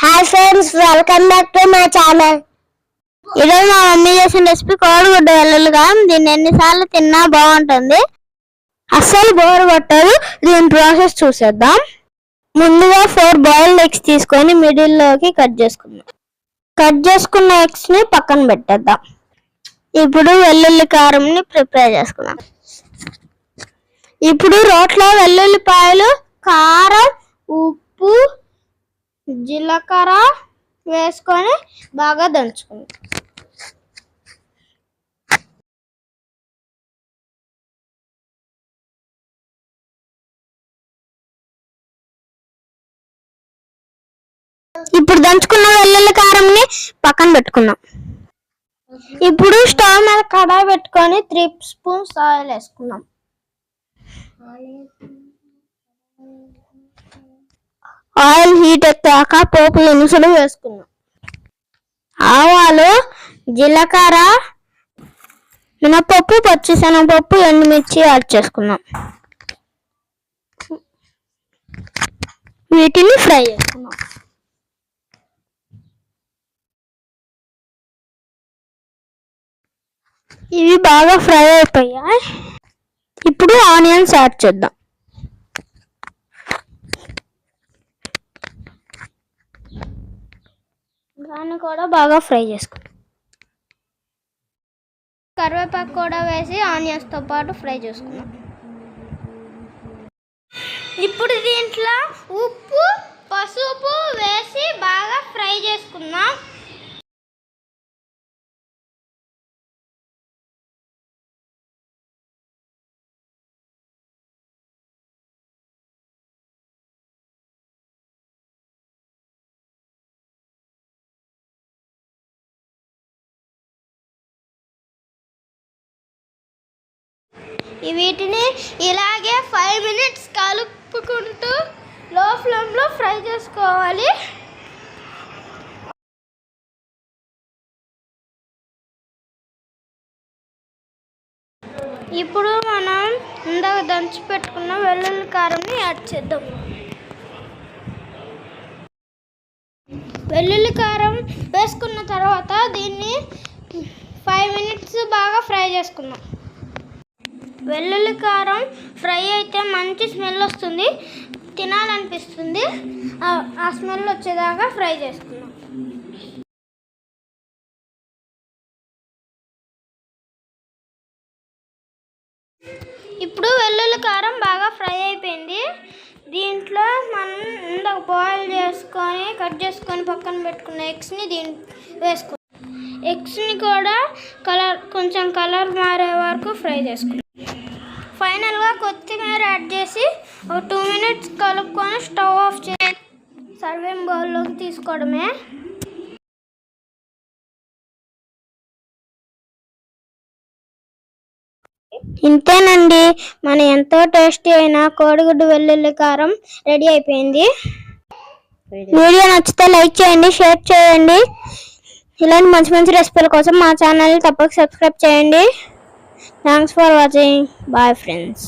Hi friends, welcome back to my channel. ఈరోజు మా mummy చేసిన రెసిపీ కోడిగుడ్డ వెల్లుల్లిగా. దీన్ని ఎన్నిసార్లు తిన్నా బాగుంటుంది, అస్సలు బోర్ కొట్టదు. దీని ప్రాసెస్ చూసేద్దాం. ముందుగా 4 బాయిల్డ్ ఎగ్స్ తీసుకొని మిడిల్లోకి కట్ చేసుకున్న ఎగ్స్ ని పక్కన పెట్టేద్దాం. ఇప్పుడు వెల్లుల్లి కారంని ప్రిపేర్ చేసుకుందాం. ఇప్పుడు రోట్లో వెల్లుల్లిపాయలు, కారం, ఉప్పు, జీలకర్ర వేసుకొని బాగా దంచుకుందాం. ఇప్పుడు దంచుకున్న వెల్లుల్లి కారంని పక్కన పెట్టుకుందాం. ఇప్పుడు స్టవ్ మీద కడాయి పెట్టుకొని 3 స్పూన్స్ ఆయిల్ వేసుకుందాం. ఆయిల్ హీట్ ఎక్కాక పోపు దినుసులు వేసుకుందాం. ఆవాలు, జీలకర్ర, మినపప్పు, పచ్చిశనగపప్పు, ఎండుమిర్చి యాడ్ చేసుకుందాం. వీటిని ఫ్రై చేసుకుందాం. ఇవి బాగా ఫ్రై అయిపోయాయి. ఇప్పుడు ఆనియన్స్ యాడ్ చేద్దాం. దాన్ని కూడా బాగా ఫ్రై చేసుకుందాం. కరివేపాకు కూడా వేసి ఆనియన్స్తో పాటు ఫ్రై చేసుకుందాం. ఇప్పుడు దీంట్లో ఉప్పు, పసుపు వేసి బాగా ఫ్రై చేసుకుందాం. వీటిని ఇలాగే 5 మినిట్స్ కలుపుకుంటూ లో ఫ్లేమ్లో ఫ్రై చేసుకోవాలి. ఇప్పుడు మనం ఇందాక దంచి పెట్టుకున్న వెల్లుల్లి కారంని యాడ్ చేద్దాం. వెల్లుల్లి కారం వేసుకున్న తర్వాత దీన్ని 5 మినిట్స్ బాగా ఫ్రై చేసుకుందాం. వెల్లుల్లి కారం ఫ్రై అయితే మంచి స్మెల్ వస్తుంది, తినాలనిపిస్తుంది. ఆ స్మెల్ వచ్చేదాకా ఫ్రై చేసుకుందాం. ఇప్పుడు వెల్లుల్లి కారం బాగా ఫ్రై అయిపోయింది. దీంట్లో మనం ఇందాక బాయిల్ చేసుకొని కట్ చేసుకొని పక్కన పెట్టుకున్న ఎగ్స్ని వేసుకుందాం. ఎగ్స్ని కూడా కొంచెం కలర్ మారే వరకు ఫ్రై చేసుకుందాం. ఫైనల్గా కొత్తిమీర యాడ్ చేసి ఒక 2 మినిట్స్ కలుపుకొని స్టవ్ ఆఫ్ చేసి సర్వింగ్ బౌల్లోకి తీసుకోవడమే. ఇంతేనండి, మన ఎంతో టేస్టీ అయిన కోడిగుడ్డు వెల్లుల్లి కారం రెడీ అయిపోయింది. వీడియో నచ్చితే లైక్ చేయండి, షేర్ చేయండి. ఇలాంటి మంచి మంచి రెసిపీల కోసం మా ఛానల్ని తప్పక సబ్స్క్రైబ్ చేయండి. Thanks for watching. Bye friends.